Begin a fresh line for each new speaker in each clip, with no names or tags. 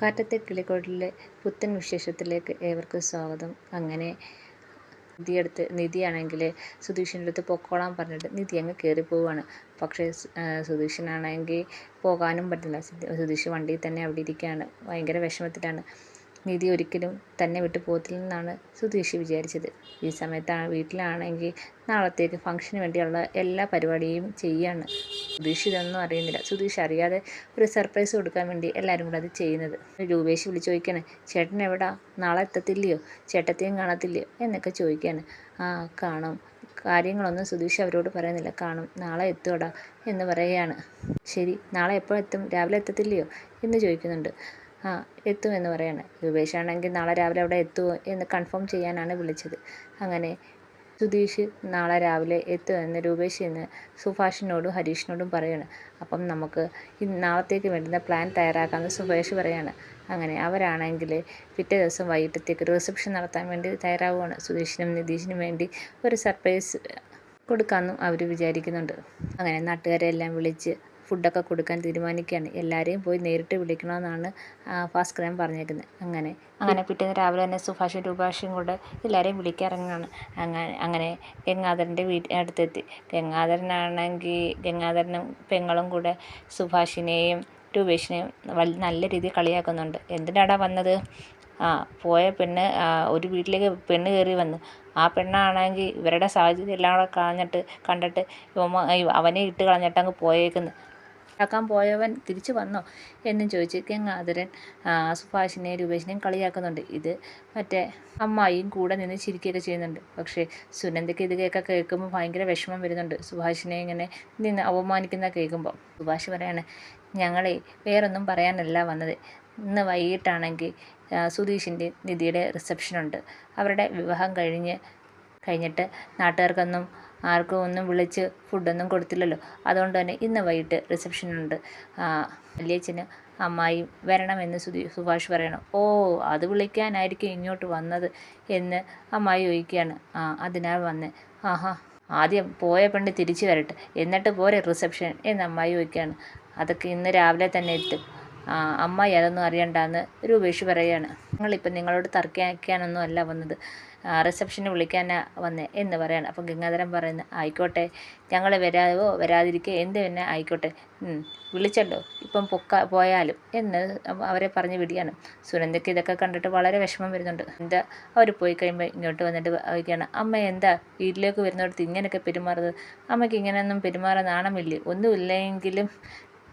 കാറ്റത്തെ കിളിക്കൂട്ടിലെ പുത്തൻ വിശേഷത്തിലേക്ക് ഏവർക്കും സ്വാഗതം. അങ്ങനെ നിധിയാണെങ്കിൽ സുധീഷിൻ്റെ അടുത്ത് പൊക്കോളാൻ പറഞ്ഞിട്ട് നിധി അങ്ങ് കയറിപ്പോവുകയാണ്. പക്ഷേ സുധീഷിനാണെങ്കിൽ പോകാനും പറ്റില്ല. സുധീഷ് വണ്ടിയിൽ തന്നെ അവിടെ ഇരിക്കുകയാണ്. ഭയങ്കര വിഷമത്തിലാണ്. നിധി ഒരിക്കലും തന്നെ വിട്ടു പോകത്തില്ലെന്നാണ് സുധീഷ് വിചാരിച്ചത്. ഈ സമയത്താണ് വീട്ടിലാണെങ്കിൽ നാളത്തേക്ക് ഫംഗ്ഷന് വേണ്ടിയുള്ള എല്ലാ പരിപാടിയും ചെയ്യുകയാണ്. സുധീഷ് ഇതൊന്നും അറിയുന്നില്ല. സുധീഷ് അറിയാതെ ഒരു സർപ്രൈസ് കൊടുക്കാൻ വേണ്ടി എല്ലാവരും കൂടെ അത് ചെയ്യുന്നത്. രൂപേഷ് വിളിച്ച് ചോദിക്കുകയാണ്, ചേട്ടൻ എവിടാ, നാളെ എത്തത്തില്ലയോ, ചേട്ടത്തെയും കാണത്തില്ലയോ എന്നൊക്കെ ചോദിക്കുകയാണ്. കാണും. കാര്യങ്ങളൊന്നും സുധീഷ് അവരോട് പറയുന്നില്ല. കാണും, നാളെ എത്തുവടാ എന്ന് പറയുകയാണ്. ശരി, നാളെ എപ്പോൾ എത്തും, രാവിലെ എത്തത്തില്ലയോ എന്ന് ചോദിക്കുന്നുണ്ട്. എത്തുമെന്ന് പറയാണ്. രൂപേഷാണെങ്കിൽ നാളെ രാവിലെ അവിടെ എത്തുമോ എന്ന് കൺഫേം ചെയ്യാനാണ് വിളിച്ചത്. അങ്ങനെ സുധീഷ് നാളെ രാവിലെ എത്തുമെന്ന് രൂപേഷ് എന്ന് സുഭാഷിനോടും ഹരീഷിനോടും പറയാണ്. അപ്പം നമുക്ക് നാളത്തേക്ക് വേണ്ടുന്ന പ്ലാൻ തയ്യാറാക്കാമെന്ന് സുഭാഷ് പറയാണ്. അങ്ങനെ അവരാണെങ്കിൽ പിറ്റേ ദിവസം വൈകിട്ടത്തേക്ക് റിസപ്ഷൻ നടത്താൻ വേണ്ടി തയ്യാറാവുകയാണ്. സുധീഷിനും നിതീഷിനും വേണ്ടി ഒരു സർപ്രൈസ് കൊടുക്കാമെന്നും അവർ വിചാരിക്കുന്നുണ്ട്. അങ്ങനെ നാട്ടുകാരെല്ലാം വിളിച്ച് ഫുഡൊക്കെ കൊടുക്കാൻ തീരുമാനിക്കുകയാണ്. എല്ലാവരെയും പോയി നേരിട്ട് വിളിക്കണമെന്നാണ് ഭാസ്കരൻ പറഞ്ഞേക്കുന്നത്. അങ്ങനെ പിറ്റേന്ന് രാവിലെ തന്നെ സുഭാഷും രൂപാഷും കൂടെ എല്ലാവരെയും വിളിക്കാനിറങ്ങുകയാണ്. അങ്ങനെ ഗംഗാധരൻ്റെ അടുത്തെത്തി. ഗംഗാധരനും പെങ്ങളും കൂടെ സുഭാഷിനെയും രൂപേഷിനെയും നല്ല രീതിയിൽ കളിയാക്കുന്നുണ്ട്. എന്തിനാടാ വന്നത്? പോയ പെണ്ണ് ഒരു വീട്ടിലേക്ക് പെണ്ണ് കയറി വന്നു. ആ പെണ്ണാണെങ്കിൽ ഇവരുടെ സാഹചര്യം എല്ലാം കൂടെ കണ്ടിട്ട് അവനെ ഇട്ട് കളഞ്ഞിട്ട് അങ്ങ് പോയേക്കുന്നു. ാക്കാൻ പോയവൻ തിരിച്ചു വന്നോ എന്നും ചോദിച്ച് ഗംഗാധരൻ സുഭാഷിനെയും രൂപേഷിനെയും കളിയാക്കുന്നുണ്ട്. ഇത് മറ്റേ അമ്മായിയും കൂടെ നിന്ന് ചിരിക്കുകയൊക്കെ ചെയ്യുന്നുണ്ട്. പക്ഷേ സുനന്ദയ്ക്ക് ഇത് കേൾക്കുമ്പോൾ ഭയങ്കര വിഷമം വരുന്നുണ്ട്. സുഭാഷിനെ ഇങ്ങനെ നിന്ന് അവമാനിക്കുന്ന കേൾക്കുമ്പോൾ സുഭാഷ് പറയാണ്, ഞങ്ങളെ വേറൊന്നും പറയാനല്ല വന്നത്. ഇന്ന് വൈകിട്ടാണെങ്കിൽ സുധീഷിൻ്റെ നിധിയുടെ റിസപ്ഷനുണ്ട്. അവരുടെ വിവാഹം കഴിഞ്ഞിട്ട് നാട്ടുകാർക്കൊന്നും ആർക്കും ഒന്നും വിളിച്ച് ഫുഡൊന്നും കൊടുത്തില്ലല്ലോ. അതുകൊണ്ട് തന്നെ ഇന്ന് വൈകിട്ട് റിസപ്ഷനുണ്ട്. വല്യച്ഛന് അമ്മായിയും വരണമെന്ന് സുഭാഷ് പറയണം. അത് വിളിക്കാനായിരിക്കും ഇങ്ങോട്ട് വന്നത് എന്ന് അമ്മായി ചോദിക്കുകയാണ്. അതിനാൽ വന്ന്. ആദ്യം പോയ പെണ്ണ് തിരിച്ചു വരട്ടെ, എന്നിട്ട് പോരെ റിസപ്ഷൻ എന്ന് അമ്മായി ചോദിക്കുകയാണ്. അതൊക്കെ ഇന്ന് രാവിലെ തന്നെ എത്തും. അമ്മായി അതൊന്നും അറിയണ്ടെന്ന് രൂപേഷ് പറയുകയാണ്. ഞങ്ങളിപ്പം നിങ്ങളോട് തർക്കിക്കാനൊന്നും അല്ല വന്നത്, റിസപ്ഷന് വിളിക്കാനാണ് വന്നേ എന്ന് പറയാണ്. അപ്പം ഗംഗാധരൻ പറയുന്നത്, ആയിക്കോട്ടെ, ഞങ്ങൾ വരാവോ വരാതിരിക്കുക എന്ത് തന്നെ ആയിക്കോട്ടെ, വിളിച്ചല്ലോ, ഇപ്പം പോയാലും എന്ന് അവരെ പറഞ്ഞ് വിടുകയാണ്. സുനന്ദയ്ക്ക് ഇതൊക്കെ കണ്ടിട്ട് വളരെ വിഷമം വരുന്നുണ്ട്. എന്താ അവർ പോയി കഴിയുമ്പോൾ ഇങ്ങോട്ട് വന്നിട്ട് ചോദിക്കുകയാണ്, അമ്മ എന്താ വീട്ടിലേക്ക് വരുന്നിടത്ത് ഇങ്ങനെയൊക്കെ പെരുമാറുന്നത്? അമ്മയ്ക്ക് ഇങ്ങനെയൊന്നും പെരുമാറാൻ നാണമില്ലേ? ഒന്നുമില്ലെങ്കിലും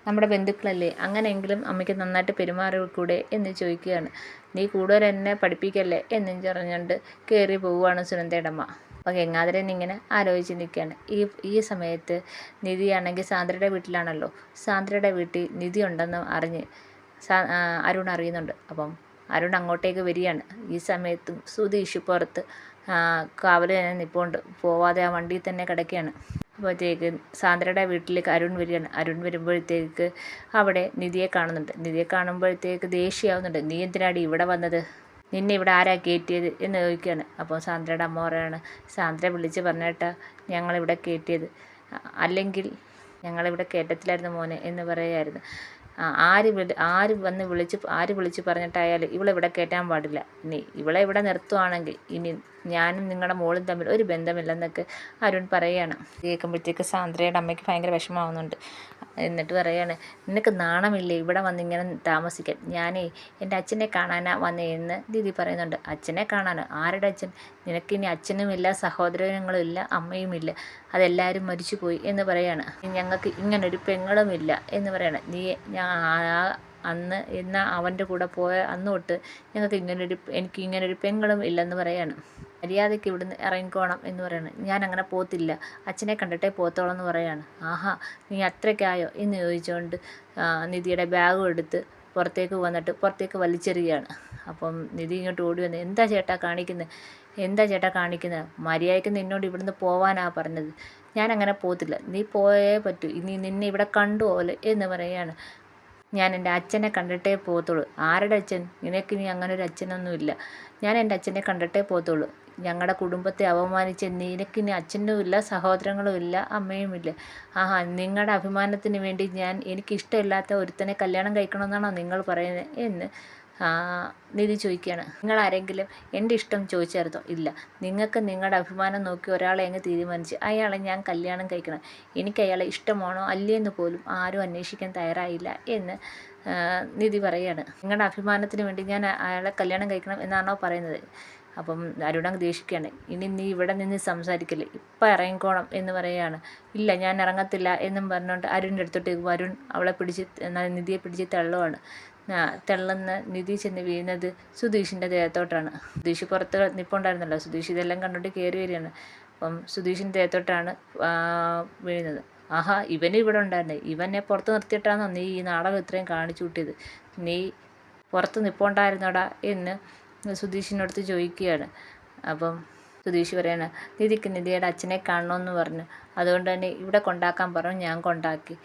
നമ്മുടെ ബന്ധുക്കളല്ലേ, അങ്ങനെയെങ്കിലും അമ്മയ്ക്ക് നന്നായിട്ട് പെരുമാറിക്കൂടെ എന്ന് ചോദിക്കുകയാണ്. നീ കൂടുതൽ എന്നെ പഠിപ്പിക്കല്ലേ എന്നും പറഞ്ഞുകൊണ്ട് കയറി പോവുകയാണ് സുനന്ദയുടെ അമ്മ. അപ്പോൾ ഗംഗാധരൻ ഇങ്ങനെ ആലോചിച്ച് നിൽക്കുകയാണ്. ഈ സമയത്ത് നിധിയാണെങ്കിൽ സാന്ദ്രയുടെ വീട്ടിലാണല്ലോ. സാന്ദ്രയുടെ വീട്ടിൽ നിധി ഉണ്ടെന്ന് അറിഞ്ഞ് അരുൺ അറിയുന്നുണ്ട്. അപ്പം അരുൺ അങ്ങോട്ടേക്ക് വരികയാണ്. ഈ സമയത്തും സുധീഷ് പുറത്ത് കാവൽ തന്നെ നിൽപ്പുണ്ട്. പോവാതെ ആ വണ്ടിയിൽ തന്നെ കിടക്കുകയാണ്. അപ്പോഴത്തേക്ക് സാന്ദ്രയുടെ വീട്ടിലേക്ക് അരുൺ വരികയാണ്. അരുൺ വരുമ്പോഴത്തേക്ക് അവിടെ നിധിയെ കാണുന്നുണ്ട്. നിധിയെ കാണുമ്പോഴത്തേക്ക് ദേഷ്യമാവുന്നുണ്ട്. നീ എന്തിനാടി ഇവിടെ വന്നത്? നിന്നെ ഇവിടെ ആരാ കയറ്റിയത് എന്ന് ചോദിക്കുകയാണ്. അപ്പോൾ സാന്ദ്രയുടെ അമ്മ പറയാണ്, സാന്ദ്ര വിളിച്ച് പറഞ്ഞേട്ടാ ഞങ്ങളിവിടെ കയറ്റിയത്, അല്ലെങ്കിൽ ഞങ്ങളിവിടെ കയറ്റത്തിലായിരുന്നു മോനെ എന്ന് പറയുമായിരുന്നു. ആര് വിളിച്ച് പറഞ്ഞിട്ടായാലും ഇവളെ കയറ്റാൻ പാടില്ല. ഇനി ഇവളെ ഇവിടെ നിർത്തുവാണെങ്കിൽ ഇനി ഞാനും നിങ്ങളുടെ മോളും തമ്മിൽ ഒരു ബന്ധമില്ലെന്നൊക്കെ അരുൺ പറയുകയാണ്. കേൾക്കുമ്പോഴത്തേക്ക് സാന്ദ്രയുടെ അമ്മയ്ക്ക് ഭയങ്കര വിഷമമാവുന്നുണ്ട്. എന്നിട്ട് പറയാണ്, നിനക്ക് നാണമില്ലേ ഇവിടെ വന്നിങ്ങനെ താമസിക്കാൻ? ഞാനേ എൻ്റെ അച്ഛനെ കാണാനാണ് വന്നതെന്ന് ദീദി പറയുന്നുണ്ട്. അച്ഛനെ കാണാനോ? ആരുടെ അച്ഛൻ? നിനക്കിനി അച്ഛനുമില്ല, സഹോദരങ്ങളും ഇല്ല, അമ്മയുമില്ല, അതെല്ലാവരും മരിച്ചു പോയി എന്ന് പറയാണ്. ഞങ്ങൾക്ക് ഇങ്ങനൊരു പെങ്ങളുമില്ല എന്ന് പറയണം. അന്ന് അവൻ്റെ കൂടെ പോയ അന്ന് തൊട്ട് എനിക്ക് ഇങ്ങനൊരു പെങ്ങളും ഇല്ലെന്ന് പറയാണ്. മര്യാദയ്ക്ക് ഇവിടുന്ന് ഇറങ്ങിക്കോണം എന്ന് പറയാണ്. ഞാൻ അങ്ങനെ പോകത്തില്ല, അച്ഛനെ കണ്ടിട്ടേ പോകത്തോളം എന്ന് പറയാണ്. നീ അത്രയ്ക്കായോ എന്ന് ചോദിച്ചുകൊണ്ട് നിധിയുടെ ബാഗും എടുത്ത് പുറത്തേക്ക് വലിച്ചെറിയുകയാണ്. അപ്പം നിധി ഇങ്ങോട്ട് ഓടി വന്ന്, എന്താ ചേട്ടാ കാണിക്കുന്നത്? മര്യാദയ്ക്ക് നിന്നോട് ഇവിടുന്ന് പോവാനാണ് പറഞ്ഞത്. ഞാൻ അങ്ങനെ പോകത്തില്ല, നീ പോയേ പറ്റൂ, ഇനി നിന്നെ ഇവിടെ കണ്ടുപോലെ എന്ന് പറയുകയാണ്. ഞാൻ എൻ്റെ അച്ഛനെ കണ്ടിട്ടേ പോകത്തുള്ളൂ. ആരുടെ അച്ഛൻ? നിനക്കിനി അങ്ങനെ ഒരു അച്ഛനൊന്നുമില്ല. ഞാൻ എൻ്റെ അച്ഛനെ കണ്ടിട്ടേ പോകത്തുള്ളൂ. ഞങ്ങളുടെ കുടുംബത്തെ അപമാനിച്ച നിനക്കിനി അച്ഛനും ഇല്ല, സഹോദരങ്ങളും ഇല്ല, അമ്മയുമില്ല. ആഹാ, നിങ്ങളുടെ അഭിമാനത്തിന് വേണ്ടി എനിക്കിഷ്ടമില്ലാത്ത ഒരുത്തനെ കല്യാണം കഴിക്കണമെന്നാണോ നിങ്ങൾ പറയുന്നത് എന്ന് നിധി ചോദിക്കുകയാണ്. നിങ്ങളാരെങ്കിലും എൻ്റെ ഇഷ്ടം ചോദിച്ചായിരുന്നോ? ഇല്ല. നിങ്ങൾക്ക് നിങ്ങളുടെ അഭിമാനം നോക്കി ഒരാളെ അങ്ങ് തീരുമാനിച്ച് അയാളെ ഞാൻ കല്യാണം കഴിക്കണം. എനിക്ക് അയാളെ ഇഷ്ടമാണോ അല്ലേന്ന് പോലും ആരും അന്വേഷിക്കാൻ തയ്യാറായില്ല എന്ന് നിധി പറയുകയാണ്. നിങ്ങളുടെ അഭിമാനത്തിന് വേണ്ടി ഞാൻ അയാളെ കല്യാണം കഴിക്കണം എന്നാണോ പറയുന്നത്? അപ്പം അരുണങ്ങ് ദേഷിക്കുകയാണ്. ഇനി നീ ഇവിടെ നിന്ന് സംസാരിക്കില്ലേ, ഇപ്പം ഇറങ്ങിക്കോണം എന്ന് പറയുകയാണ്. ഇല്ല, ഞാൻ ഇറങ്ങത്തില്ല എന്നും പറഞ്ഞുകൊണ്ട് അരുണിൻ്റെ അടുത്തോട്ട് അരുൺ അവളെ നിധിയെ പിടിച്ച് തള്ളുവാണ്. തള്ളുന്ന നിധി ചെന്ന് വീഴുന്നത് സുധീഷിൻ്റെ ദേഹത്തോട്ടാണ്. സുധീഷ് പുറത്ത് നിൽപ്പുണ്ടായിരുന്നല്ലോ. സുധീഷ് ഇതെല്ലാം കണ്ടുകൊണ്ട് കയറി വരികയാണ്. അപ്പം സുധീഷിൻ്റെ ദേഹത്തോട്ടാണ് വീഴുന്നത്. ആഹാ, ഇവനും ഇവിടെ ഉണ്ടായിരുന്നേ, ഇവനെ പുറത്ത് നിർത്തിയിട്ടാണോ നീ ഈ നാടകം ഇത്രയും കാണിച്ചു കൂട്ടിയത്? നീ പുറത്ത് നിൽപ്പുണ്ടായിരുന്നോടാ എന്ന് സുധീഷിനടുത്ത് ചോദിക്കുകയാണ്. അപ്പം സുധീഷ് പറയാണ്, നിധിക്ക് നിധിയുടെ അച്ഛനെ കാണണമെന്ന് പറഞ്ഞു, അതുകൊണ്ട് തന്നെ ഇവിടെ കൊണ്ടാക്കാൻ പറഞ്ഞു, ഞാൻ കൊണ്ടാക്കി.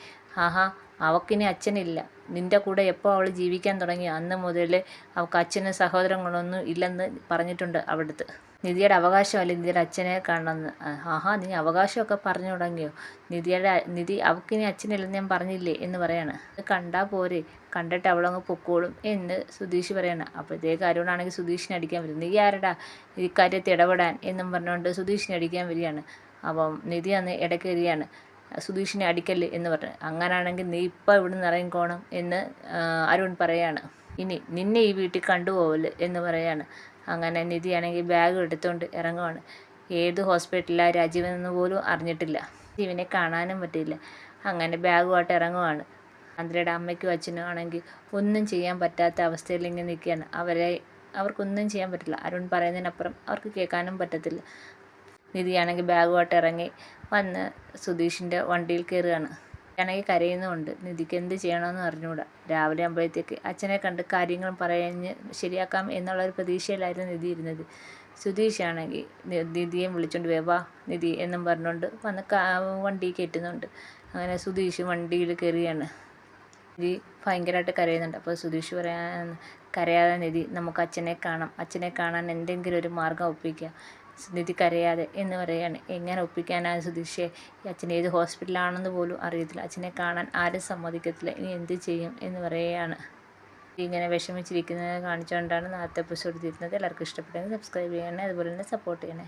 ആഹാ, അവൾക്കിനി അച്ഛനില്ല. നിൻ്റെ കൂടെ എപ്പോൾ അവൾ ജീവിക്കാൻ തുടങ്ങി അന്ന് മുതൽ അവൾക്ക് അച്ഛനും സഹോദരങ്ങളൊന്നും ഇല്ലെന്ന് പറഞ്ഞിട്ടുണ്ട് അവിടുത്തെ. നിധിയുടെ അവകാശമല്ലേ നിധിയുടെ അച്ഛനെ കാണണമെന്ന്. ആഹാ, നീ അവകാശമൊക്കെ പറഞ്ഞു തുടങ്ങിയോ? നിധി അവൾക്കിനി അച്ഛനില്ലെന്ന് ഞാൻ പറഞ്ഞില്ലേ എന്ന് പറയാണ്. അത് കണ്ടാൽ പോരെ, കണ്ടിട്ട് അവളങ്ങ് പൊക്കോളും എന്ന് സുധീഷ് പറയാണ്. അപ്പോഴത്തേക്ക് അരുണാണെങ്കിൽ സുധീഷിനെ അടിക്കാൻ വരും. നീ ആരടാ ഈ കാര്യത്തിൽ ഇടപെടാൻ എന്നും പറഞ്ഞുകൊണ്ട് സുധീഷിനെ അടിക്കാൻ വരികയാണ്. അപ്പം നിധി അന്ന് ഇടയ്ക്ക് വരികയാണ്. സുധീഷിനെ അടിക്കല്ലേ എന്ന് പറഞ്ഞു. അങ്ങനാണെങ്കിൽ നീ ഇപ്പോൾ ഇവിടുന്ന് ഇറങ്ങിക്കോണം എന്ന് അരുൺ പറയാണ്. ഇനി നിന്നെ ഈ വീട്ടിൽ കണ്ടുപോകല് എന്ന് പറയാണ്. അങ്ങനെ നിധിയാണെങ്കിൽ ബാഗ് എടുത്തുകൊണ്ട് ഇറങ്ങുവാണ്. ഏത് ഹോസ്പിറ്റലിലാണ് രാജീവനെന്ന് പോലും അറിഞ്ഞിട്ടില്ല. ജീവനെ കാണാനും പറ്റില്ല. അങ്ങനെ ബാഗുമായിട്ട് ഇറങ്ങുവാണ്. ആന്ധ്രയുടെ അമ്മയ്ക്കും അച്ഛനും ആണെങ്കിൽ ഒന്നും ചെയ്യാൻ പറ്റാത്ത അവസ്ഥയിൽ ഇങ്ങനെ നിൽക്കുകയാണ്. അവർക്കൊന്നും ചെയ്യാൻ പറ്റില്ല. അരുൺ പറയുന്നതിനപ്പുറം അവർക്ക് കേൾക്കാനും പറ്റത്തില്ല. നിധിയാണെങ്കിൽ ബാഗുമായിട്ട് ഇറങ്ങി വന്ന് സുധീഷിൻ്റെ വണ്ടിയിൽ കയറുകയാണ്. ആണെങ്കിൽ കരയുന്നുമുണ്ട്. നിധിക്ക് എന്ത് ചെയ്യണമെന്ന് അറിഞ്ഞുകൂടാ. രാവിലെ ആകുമ്പോഴത്തേക്ക് അച്ഛനെ കണ്ട് കാര്യങ്ങൾ പറഞ്ഞ് ശരിയാക്കാം എന്നുള്ളൊരു പ്രതീക്ഷയിലായിരുന്നു നിധി ഇരുന്നത്. സുധീഷാണെങ്കിൽ നിധിയെ വിളിച്ചുകൊണ്ട് വാ നിധി എന്നും പറഞ്ഞുകൊണ്ട് വന്ന് വണ്ടി കയറ്റുന്നുണ്ട്. അങ്ങനെ സുധീഷ് വണ്ടിയിൽ കയറിയാണ്. നിധി ഭയങ്കരമായിട്ട് കരയുന്നുണ്ട്. അപ്പോൾ സുധീഷ് കരയാതെ നിധി, നമുക്ക് അച്ഛനെ കാണാൻ എന്തെങ്കിലും ഒരു മാർഗം ഒപ്പിക്കുക, നിധി കരയാതെ എന്ന് പറയാണ്. എങ്ങനെ ഒപ്പിക്കാനാണ് സുധീഷേ? ഈ അച്ഛൻ ഏത് ഹോസ്പിറ്റലാണെന്ന് പോലും അറിയത്തില്ല, അച്ഛനെ കാണാൻ ആരും സമ്മതിക്കത്തില്ല, ഇനി എന്ത് ചെയ്യും എന്ന് പറയുകയാണ്. ഇങ്ങനെ വിഷമിച്ചിരിക്കുന്നത് കാണിച്ചുകൊണ്ടാണ് നാളത്തെ എപ്പിസോഡ് തീരുന്നത്. എല്ലാവർക്കും ഇഷ്ടപ്പെട്ടെങ്കിൽ സബ്സ്ക്രൈബ് ചെയ്യണേ, അതുപോലെ തന്നെ സപ്പോർട്ട് ചെയ്യണേ.